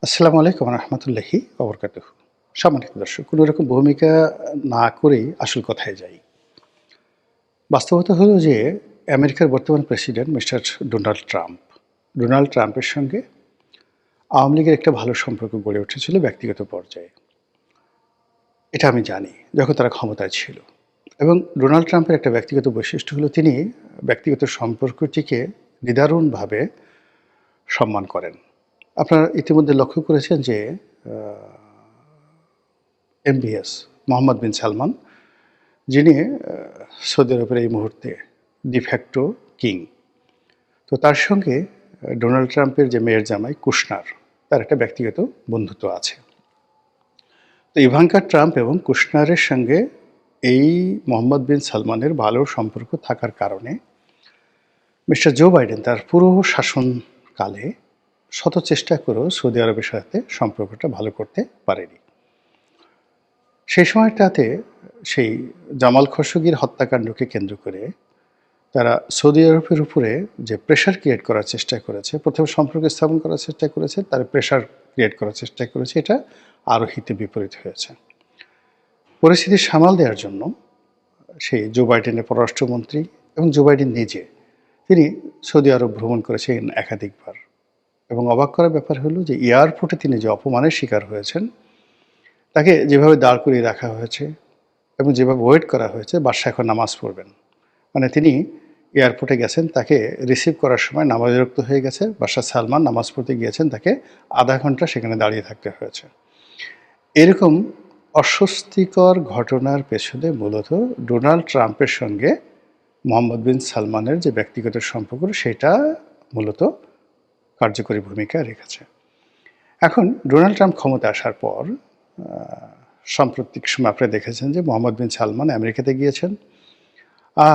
আসসালামু আলাইকুম রহমতুল্লাহি ওবরকাতুহ। সম্মানিত দর্শক, কোনো রকম ভূমিকা না করেই আসল কথায় যাই। বাস্তবতা হলো যে আমেরিকার বর্তমান president mister Donald Trump. Donald ট্রাম্পের সঙ্গে আওয়ামী লীগের একটা ভালো সম্পর্ক গড়ে উঠেছিল ব্যক্তিগত পর্যায়ে। এটা আমি জানি যখন তারা ক্ষমতায় ছিল। এবং ডোনাল্ড ট্রাম্পের একটা ব্যক্তিগত বৈশিষ্ট্য হলো তিনি ব্যক্তিগত সম্পর্কটিকে নিদারুণভাবে সম্মান করেন। আপনারা ইতিমধ্যে লক্ষ্য করেছেন যে আ এমবিএস মোহাম্মদ বিন সালমান, যিনি সৌদি আরবের এই মুহূর্তে ডিফ্যাক্টো কিং। তো তার সঙ্গে ডোনাল্ড ট্রাম্পের যে মেয়ের জামাই কুশনার, তার একটা ব্যক্তিগত বন্ধুত্ব আছে। তো ইভাঙ্কা ট্রাম্প এবং কুশনারের সঙ্গে এই মোহাম্মদ বিন সালমানের ভালো সম্পর্ক থাকার কারণে মিস্টার জো বাইডেন তার পুরো শাসনকালে শত চেষ্টা করেও সৌদি আরবের সাথে সম্পর্কটা ভালো করতে পারেনি। সেই সময়টাতে সেই জামাল খশোগির হত্যাকাণ্ডকে কেন্দ্র করে তারা সৌদি আরবের উপরে যে প্রেশার ক্রিয়েট করার চেষ্টা করেছে, প্রথমে সম্পর্ক স্থাপন করার চেষ্টা করেছে, তারা প্রেশার ক্রিয়েট করার চেষ্টা করেছে, এটা আরও হিতে বিপরীত হয়েছে। পরিস্থিতি সামাল দেওয়ার জন্য সেই জো বাইডেনের পররাষ্ট্রমন্ত্রী এবং জো বাইডেন নিজে তিনি সৌদি আরব ভ্রমণ করেছেন একাধিকবার। এবং অবাক করার ব্যাপার হলো যে এয়ারপোর্টে তিনি যে অপমানের শিকার হয়েছেন, তাকে যেভাবে দাঁড় করিয়ে রাখা হয়েছে এবং যেভাবে ওয়েট করা হয়েছে, বাদশা এখন নামাজ পড়বেন। মানে তিনি এয়ারপোর্টে গেছেন, তাকে রিসিভ করার সময় নামাজরক্ত হয়ে গেছে, বাদশাহ সালমান নামাজ পড়তে গিয়েছেন, তাকে আধা ঘন্টা সেখানে দাঁড়িয়ে থাকতে হয়েছে। এরকম অস্বস্তিকর ঘটনার পেছনে মূলত ডোনাল্ড ট্রাম্পের সঙ্গে মোহাম্মদ বিন সালমানের যে ব্যক্তিগত সম্পর্ক, সেটা মূলত কার্যকরী ভূমিকা রেখেছে। এখন ডোনাল্ড ট্রাম্প ক্ষমতায় আসার পর সাম্প্রতিক সময় আপনারা দেখেছেন যে মোহাম্মদ বিন সালমান আমেরিকাতে গিয়েছেন।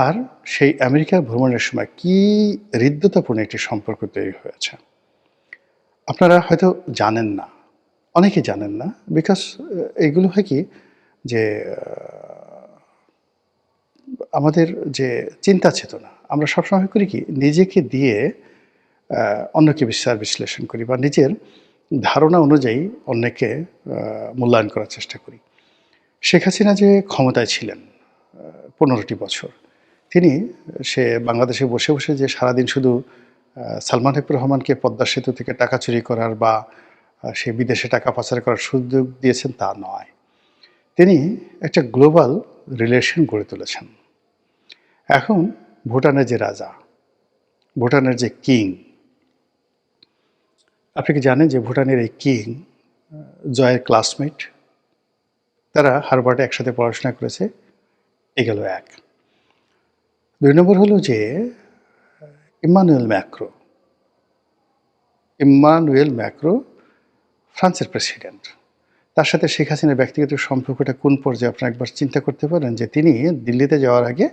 আর সেই আমেরিকা ভ্রমণের সময় কি হৃদ্যতাপূর্ণ একটি সম্পর্ক তৈরি হয়েছে। আপনারা হয়তো জানেন না, অনেকেই জানেন না, বিকজ এগুলো হয় কি যে আমাদের যে চিন্তা চেতনা, আমরা সবসময় করি কি নিজেকে দিয়ে অন্যকে বিচার বিশ্লেষণ করি বা নিজের ধারণা অনুযায়ী অন্যকে মূল্যায়ন করার চেষ্টা করি। শেখ হাসিনা যে ক্ষমতায় ছিলেন ১৫টি বছর, তিনি বাংলাদেশে বসে বসে যে সারাদিন শুধু সালমান এফ রহমানকে পদ্মা সেতু থেকে টাকা চুরি করার বা সে বিদেশে টাকা পাচার করার সুযোগ দিয়েছেন তা নয়। তিনি একটা গ্লোবাল রিলেশন গড়ে তুলেছেন। এখন ভুটানের যে রাজা, ভুটানের যে কিং, আপনি কি জানেন যে ভুটানের এই কিং জয়ের ক্লাসমেট? তারা হার্ভার্ডে একসাথে পড়াশোনা করেছে। এ গেল এক। ২ নম্বর হলো যে ইম্মানুয়েল ম্যাক্রো। ইম্মানুয়েল ম্যাক্রো ফ্রান্সের প্রেসিডেন্ট। তার সাথে শেখ হাসিনার ব্যক্তিগত সম্পর্কটা কোন পর্যায়ে আপনারা একবার চিন্তা করতে পারেন যে তিনি দিল্লিতে যাওয়ার আগে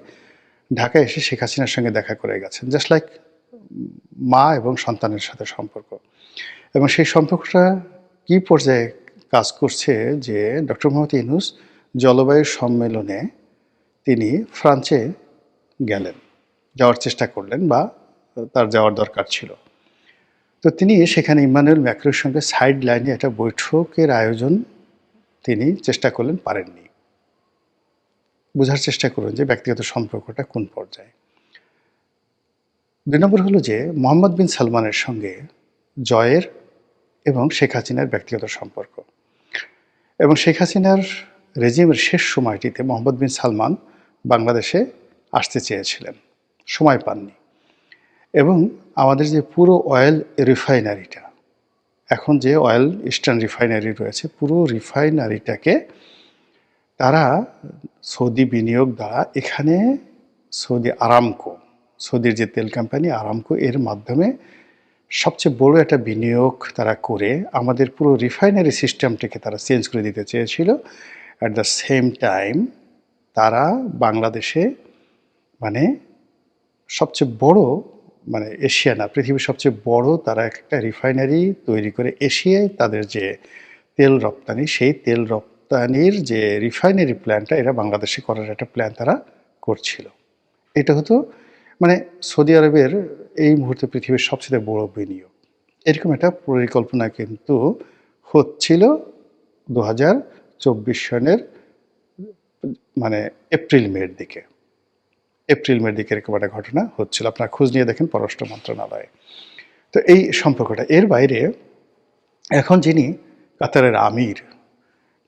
ঢাকায় এসে শেখ হাসিনার সঙ্গে দেখা করে গেছেন। জাস্ট লাইক মা এবং সন্তানের সাথে সম্পর্ক। এবং সেই সম্পর্কটা কী পর্যায়ে কাজ করছে যে ডক্টর মোহাম্মদ ইউনূস জলবায়ু সম্মেলনে তিনি ফ্রান্সে গেলেন, যাওয়ার চেষ্টা করলেন বা তার যাওয়ার দরকার ছিল। তো তিনি সেখানে ইম্মানুয়েল ম্যাক্রোর সঙ্গে সাইড লাইনে একটা বৈঠকের আয়োজন তিনি চেষ্টা করলেন, পারেননি। বোঝার চেষ্টা করুন যে ব্যক্তিগত সম্পর্কটা কোন পর্যায়ে। ২ নম্বর হলো যে মোহাম্মদ বিন সালমানের সঙ্গে জয়ের এবং শেখ হাসিনার ব্যক্তিগত সম্পর্ক। এবং শেখ হাসিনার রেজিমের শেষ সময়টিতে মোহাম্মদ বিন সালমান বাংলাদেশে আসতে চেয়েছিলেন, সময় পাননি। এবং আমাদের যে পুরো অয়েল রিফাইনারিটা, এখন যে অয়েল ইস্টার্ন রিফাইনারি রয়েছে, পুরো রিফাইনারিটাকে তারা সৌদি বিনিয়োগ দ্বারা এখানে সৌদি আরামকো, সৌদির যে তেল কোম্পানি আরামকো, এর মাধ্যমে সবচেয়ে বড় একটা বিনিয়োগ তারা করে আমাদের পুরো রিফাইনারি সিস্টেমটাকে তারা চেঞ্জ করে দিতে চেয়েছিল। অ্যাট দ্য সেম টাইম তারা বাংলাদেশে মানে সবচেয়ে বড়, মানে এশিয়া না, পৃথিবীর সবচেয়ে বড় তারা একটা রিফাইনারি তৈরি করে এশিয়ায় তাদের যে তেল রপ্তানি, সেই তেল রপ্তানির যে রিফাইনারি প্ল্যানটা, এটা বাংলাদেশে করার একটা প্ল্যান তারা করছিল। এটা হতো মানে সৌদি আরবের এই মুহূর্তে পৃথিবীর সবচেয়ে বড় বিনিয়োগ। এরকম একটা পরিকল্পনা কিন্তু হচ্ছিল 2024 সনের মানে এপ্রিল মের দিকে এরকম একটা ঘটনা হচ্ছিল। আপনারা খোঁজ নিয়ে দেখেন পররাষ্ট্র মন্ত্রণালয়ে। তো এই সম্পর্কটা, এর বাইরে এখন যিনি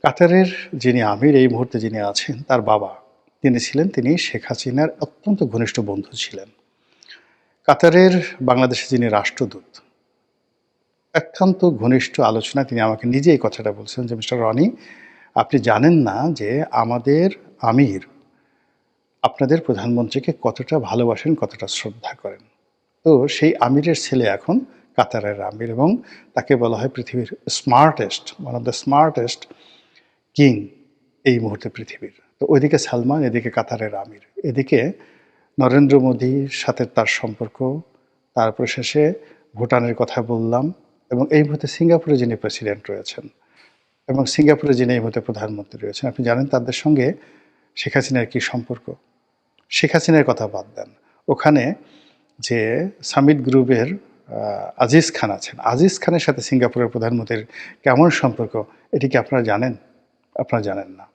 কাতারের যিনি আমির এই মুহূর্তে যিনি আছেন, তার বাবা তিনি শেখ হাসিনার অত্যন্ত ঘনিষ্ঠ বন্ধু ছিলেন। কাতারের বাংলাদেশে যিনি রাষ্ট্রদূত, অত্যন্ত ঘনিষ্ঠ আলোচনা তিনি আমাকে নিজে এই কথাটা বলছেন যে, মিস্টার রনি, আপনি জানেন না যে আমাদের আমির আপনাদের প্রধানমন্ত্রীকে কতটা ভালোবাসেন, কতটা শ্রদ্ধা করেন। তো সেই আমিরের ছেলে এখন কাতারের আমির, এবং তাকে বলা হয় পৃথিবীর one of the smartest king এই মুহূর্তে পৃথিবীর। তো ওইদিকে সালমান, এদিকে কাতারের আমির, এদিকে নরেন্দ্র মোদীর সাথে তার সম্পর্ক, তারপরে শেষে ভুটানের কথা বললাম, এবং এই মুহূর্তে সিঙ্গাপুরে যিনি প্রেসিডেন্ট রয়েছেন এবং সিঙ্গাপুরে যিনি এই মুহূর্তে প্রধানমন্ত্রী রয়েছেন, আপনি জানেন তাদের সঙ্গে শেখ হাসিনার কী সম্পর্ক। শেখ হাসিনার কথা বাদ দেন, ওখানে যে সামিট গ্রুপের আজিজ খান আছেন, আজিজ খানের সাথে সিঙ্গাপুরের প্রধানমন্ত্রীর কেমন সম্পর্ক, এটি কি আপনারা জানেন? আপনারা জানেন না।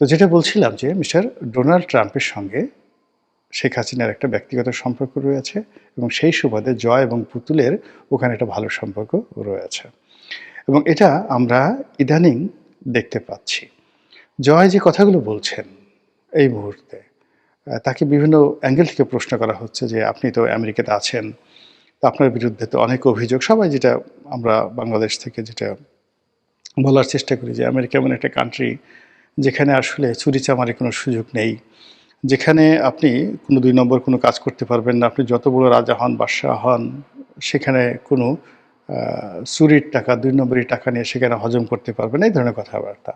তো যেটা বলছিলাম যে মিস্টার ডোনাল্ড ট্রাম্পের সঙ্গে শেখ হাসিনার একটা ব্যক্তিগত সম্পর্ক রয়েছে, এবং সেই সুবাদে জয় এবং পুতুলের ওখানে একটা ভালো সম্পর্ক রয়েছে, এবং এটা আমরা ইদানিং দেখতে পাচ্ছি। জয় যে কথাগুলো বলছেন এই মুহূর্তে, তাকে বিভিন্ন অ্যাঙ্গেল থেকে প্রশ্ন করা হচ্ছে যে আপনি তো আমেরিকাতে আছেন, তো আপনার বিরুদ্ধে তো অনেক অভিযোগ, সবাই যেটা আমরা বাংলাদেশ থেকে যেটা বলার চেষ্টা করি যে আমেরিকা এমন একটা কান্ট্রি যেখানে আসলে চুরিচামারির কোনো সুযোগ নেই, যেখানে আপনি কোনো 2 নম্বর কোনো কাজ করতে পারবেন না, আপনি যত বড় রাজা হন, বাদশাহ হন, সেখানে কোনো চুরির টাকা, 2 নম্বরি টাকা নিয়ে সেখানে হজম করতে পারবেন না, এই ধরনের কথাবার্তা।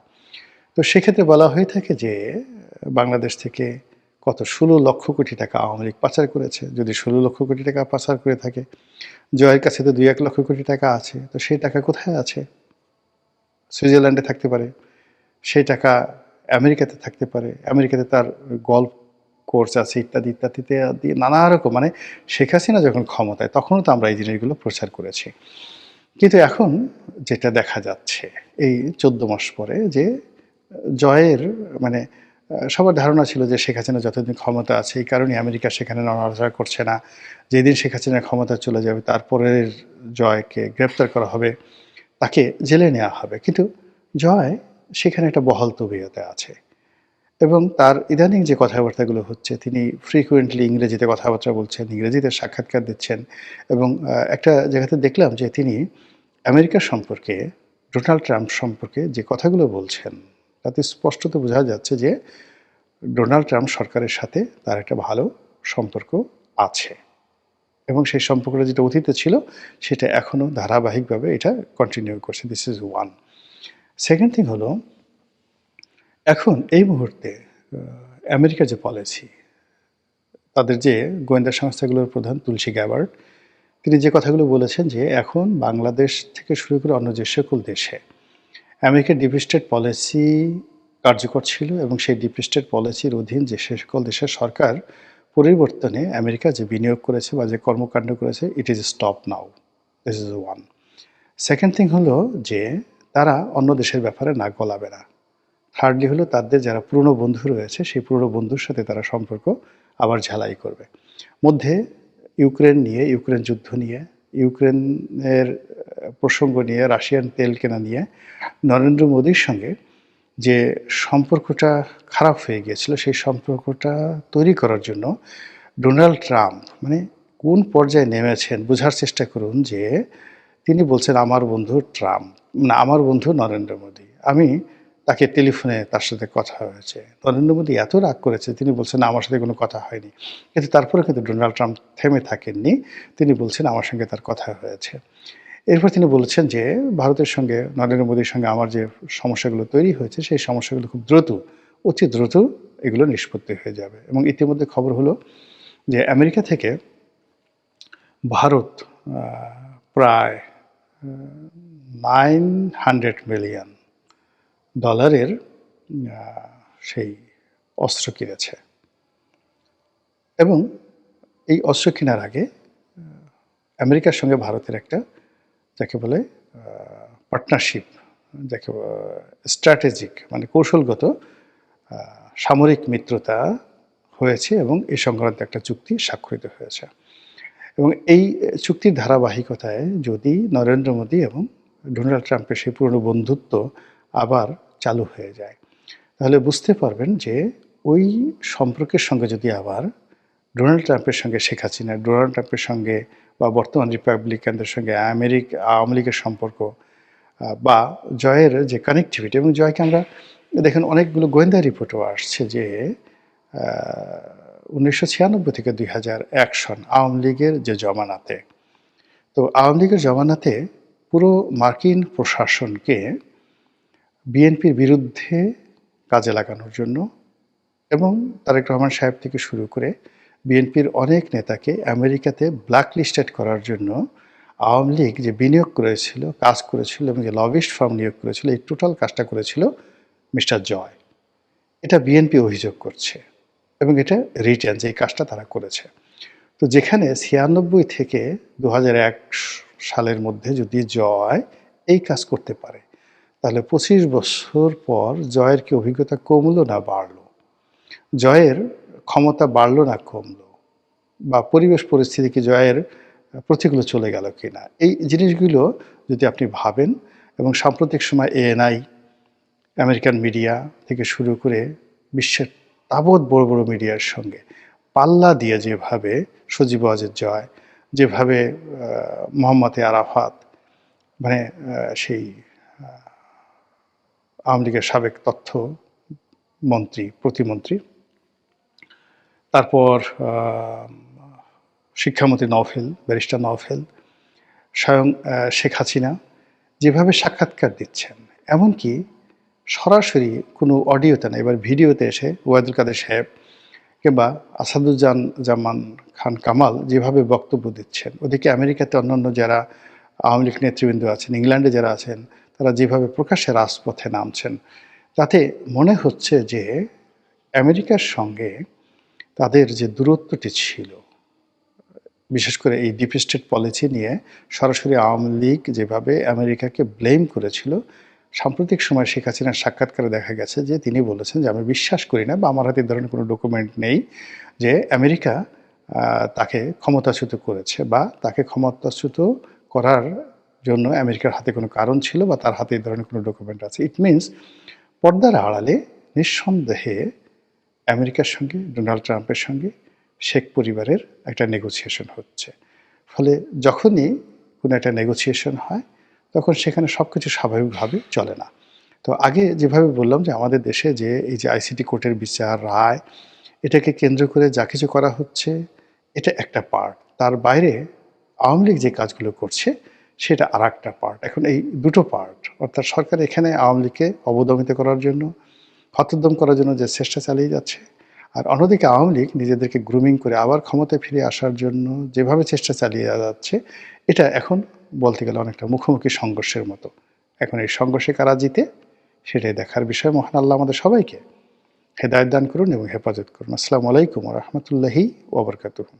তো সেক্ষেত্রে বলা হয়ে থাকে যে বাংলাদেশ থেকে কত 16 লক্ষ কোটি টাকা আওয়ামী লীগ পাচার করেছে। যদি 16 লক্ষ কোটি টাকা পাচার করে থাকে, জয়ের কাছে তো 2-1 লক্ষ কোটি টাকা আছে, তো সেই টাকা কোথায় আছে? সুইজারল্যান্ডে থাকতে পারে, সেই টাকা আমেরিকাতে থাকতে পারে, আমেরিকাতে তার গল্ফ কোর্স আছে, ইত্যাদি ইত্যাদিতে দিয়ে নানা রকম, মানে শেখ হাসিনা যখন ক্ষমতায় তখনও তো আমরা এই জিনিসগুলো প্রচার করেছি। কিন্তু এখন যেটা দেখা যাচ্ছে এই 14 মাস পরে, যে জয়ের মানে সবার ধারণা ছিল যে শেখ হাসিনা যতদিন ক্ষমতা আছে এই কারণে আমেরিকা সেখানে নড়াচড়া করছে না, যেদিন শেখ হাসিনা ক্ষমতা চলে যাবে তারপরের জয়কে গ্রেপ্তার করা হবে, তাকে জেলে নেওয়া হবে। কিন্তু জয় সেখানে একটা বহাল তবিয়তে আছে, এবং তার ইদানিং যে কথাবার্তাগুলো হচ্ছে, তিনি ফ্রিকুয়েন্টলি ইংরেজিতে কথাবার্তা বলছেন, ইংরেজিতে সাক্ষাৎকার দিচ্ছেন, এবং একটা জায়গাতে দেখলাম যে তিনি আমেরিকা সম্পর্কে, ডোনাল্ড ট্রাম্প সম্পর্কে যে কথাগুলো বলছেন, তাতে স্পষ্টত বোঝা যাচ্ছে যে ডোনাল্ড ট্রাম্প সরকারের সাথে তার একটা ভালো সম্পর্ক আছে, এবং সেই সম্পর্কটা যেটা অতীতে ছিল সেটা এখনও ধারাবাহিকভাবে এটা কন্টিনিউ করছে। This is one. Second thing হলো, এখন এই মুহূর্তে আমেরিকার যে পলিসি, তাদের যে গোয়েন্দা সংস্থাগুলোর প্রধান তুলসী গ্যাবার্ড, তিনি যে কথাগুলো বলেছেন যে এখন বাংলাদেশ থেকে শুরু করে অন্য যে সকল দেশে আমেরিকার ডিপ স্টেট পলিসি কার্যকর ছিল, এবং সেই ডিপ স্টেট পলিসির অধীন যে সকল দেশের সরকার পরিবর্তনে আমেরিকা যে বিনিয়োগ করেছে বা যে কর্মকাণ্ড করেছে, it is stop now. This is one. Second thing হলো যে তারা অন্য দেশের ব্যাপারে নাক গলাবে না। থার্ডলি হলো তাদের যারা পুরনো বন্ধু রয়েছে সেই পুরনো বন্ধুর সাথে তারা সম্পর্ক আবার ঝালাই করবে। মধ্যে ইউক্রেন যুদ্ধ নিয়ে, ইউক্রেনের প্রসঙ্গ নিয়ে, রাশিয়ান তেল কেনা নিয়ে নরেন্দ্র মোদীর সঙ্গে যে সম্পর্কটা খারাপ হয়ে গিয়েছিল, সেই সম্পর্কটা তৈরি করার জন্য ডোনাল্ড ট্রাম্প মানে কোন পর্যায়ে নেমেছেন বোঝার চেষ্টা করুন। যে তিনি বলছেন আমার বন্ধু ট্রাম্প, না আমার বন্ধু নরেন্দ্র মোদী, আমি তাকে টেলিফোনে তার সাথে কথা হয়েছে, নরেন্দ্র মোদী এত রাগ করেছে, তিনি বলছেন আমার সাথে কোনো কথা হয়নি, কিন্তু তারপরে কিন্তু ডোনাল্ড ট্রাম্প থেমে থাকেননি, তিনি বলছেন আমার সঙ্গে তার কথা হয়েছে। এরপর তিনি বলেছেন যে ভারতের সঙ্গে, নরেন্দ্র মোদীর সঙ্গে আমার যে সমস্যাগুলো তৈরি হয়েছে সেই সমস্যাগুলো খুব দ্রুত, অতি দ্রুত এগুলো নিষ্পত্তি হয়ে যাবে। এবং ইতিমধ্যে খবর হলো যে আমেরিকা থেকে ভারত প্রায় $900 মিলিয়ন সেই অস্ত্র কিনেছে, এবং এই অস্ত্র কেনার আগে আমেরিকার সঙ্গে ভারতের একটা যাকে বলে পার্টনারশিপ, যাকে স্ট্র্যাটেজিক মানে কৌশলগত সামরিক মিত্রতা হয়েছে এবং এই সংক্রান্ত একটা চুক্তি স্বাক্ষরিত হয়েছে। এবং এই চুক্তির ধারাবাহিকতায় যদি নরেন্দ্র মোদী এবং ডোনাল্ড ট্রাম্পের সেই পুরনো বন্ধুত্ব আবার চালু হয়ে যায়, তাহলে বুঝতে পারবেন যে ওই সম্পর্কের সঙ্গে যদি আবার ডোনাল্ড ট্রাম্পের সঙ্গে শেখ হাসিনা, ডোনাল্ড ট্রাম্পের সঙ্গে বা বর্তমান রিপাবলিকানদের সঙ্গে আওয়ামী লীগের সম্পর্ক বা জয়ের যে কানেক্টিভিটি, এবং জয়কে আমরা দেখেন অনেকগুলো গোয়েন্দা রিপোর্টও আসছে যে 1996 থেকে 2001 সন আওয়ামী লীগের যে জমানাতে, তো আওয়ামী লীগের জমানাতে পুরো মার্কিন প্রশাসনকে বিএনপির বিরুদ্ধে কাজে লাগানোর জন্য এবং তারেক রহমান সাহেব থেকে শুরু করে বিএনপির অনেক নেতাকে আমেরিকাতে ব্ল্যাকলিস্টেড করার জন্য আওয়ামী লীগ যে বিনিয়োগ করেছিল, কাজ করেছিল এবং যে লবিস্ট ফার্ম নিয়োগ করেছিল, এই টোটাল কাজটা করেছিল মিস্টার জয়। এটা বিএনপি অভিযোগ করছে এবং এটা রিটেন যে কাজটা তারা করেছে। তো যেখানে 96 থেকে 2001 সালের মধ্যে যদি জয় এই কাজ করতে পারে, তাহলে 25 বছর পর জয়ের কি অভিজ্ঞতা কমলো না বাড়লো, জয়ের ক্ষমতা বাড়লো না কমলো, বা পরিবেশ পরিস্থিতি কি জয়ের প্রতিকূলে চলে গেল কিনা, এই জিনিসগুলো যদি আপনি ভাবেন এবং সাম্প্রতিক সময় এএনআই, আমেরিকান মিডিয়া থেকে শুরু করে বিশ্বের তাবৎ বড় বড় মিডিয়ার সঙ্গে পাল্লা দিয়ে যেভাবে সজীব ওয়াজেদ জয়, যেভাবে মোহাম্মদ আরাফাত, মানে সেই আওয়ামী লীগের সাবেক তথ্য মন্ত্রী, প্রতিমন্ত্রী, তারপর শিক্ষামন্ত্রী নওফেল, ব্যারিস্টার নওফেল, স্বয়ং শেখ হাসিনা যেভাবে সাক্ষাৎকার দিচ্ছেন, এমনকি সরাসরি কোনো অডিওতে না, এবার ভিডিওতে এসে ওয়াদুল কাদের সাহেব কিংবা আসাদুজ্জামান খান কামাল যেভাবে বক্তব্য দিচ্ছেন, ওদিকে আমেরিকাতে অন্যান্য যারা আওয়ামী লীগ নেতৃবৃন্দ আছেন, ইংল্যান্ডে যারা আছেন, তারা যেভাবে প্রকাশ্যে রাজপথে নামছেন, তাতে মনে হচ্ছে যে আমেরিকার সঙ্গে তাদের যে দূরত্বটি ছিল, বিশেষ করে এই ডিপ স্টেট পলিসি নিয়ে সরাসরি আওয়ামী লীগ যেভাবে আমেরিকাকে ব্লেম করেছিল, সাম্প্রতিক সময় শেখ হাসিনার সাক্ষাৎকারে দেখা গেছে যে তিনি বলেছেন যে আমি বিশ্বাস করি না বা আমার হাতে ধরনের কোনো ডকুমেন্ট নেই যে আমেরিকা তাকে ক্ষমতাচ্যুত করেছে বা তাকে ক্ষমতাচ্যুত করার জন্য আমেরিকার হাতে কোনো কারণ ছিল বা তার হাতে এই ধরনের কোনো ডকুমেন্ট আছে। ইট মিনস পর্দার আড়ালে নিঃসন্দেহে আমেরিকার সঙ্গে, ডোনাল্ড ট্রাম্পের সঙ্গে শেখ পরিবারের একটা নেগোসিয়েশন হচ্ছে। ফলে যখনই কোনো একটা নেগোসিয়েশন হয় তখন সেখানে সব কিছু স্বাভাবিকভাবে চলে না। তো আগে যেভাবে বললাম যে আমাদের দেশে যে এই যে আইসিটি কোর্টের বিচার, রায়, এটাকে কেন্দ্র করে যা কিছু করা হচ্ছে, এটা একটা পার্ট। তার বাইরে আওয়ামী লীগ যে কাজগুলো করছে সেটা আর একটা পার্ট। এখন এই দুটো পার্ট, অর্থাৎ সরকার এখানে আওয়ামী লীগকে অবদমিত করার জন্য, হতোদ্যম করার জন্য যে চেষ্টা চালিয়ে যাচ্ছে, আর অন্যদিকে আওয়ামী লীগ নিজেদেরকে গ্রুমিং করে আবার ক্ষমতায় ফিরে আসার জন্য যেভাবে চেষ্টা চালিয়ে যাচ্ছে, এটা এখন বলতে গেলে অনেকটা মুখোমুখি সংঘর্ষের মতো। এখন এই সংঘর্ষে কারা জিতে সেটাই দেখার বিষয়। মহান আল্লাহ আমাদের সবাইকে হেদায়েত দান করুন এবং হেফাজত করুন। আসসালামু আলাইকুম ওয়া রাহমাতুল্লাহি ওয়া বারাকাতুহু।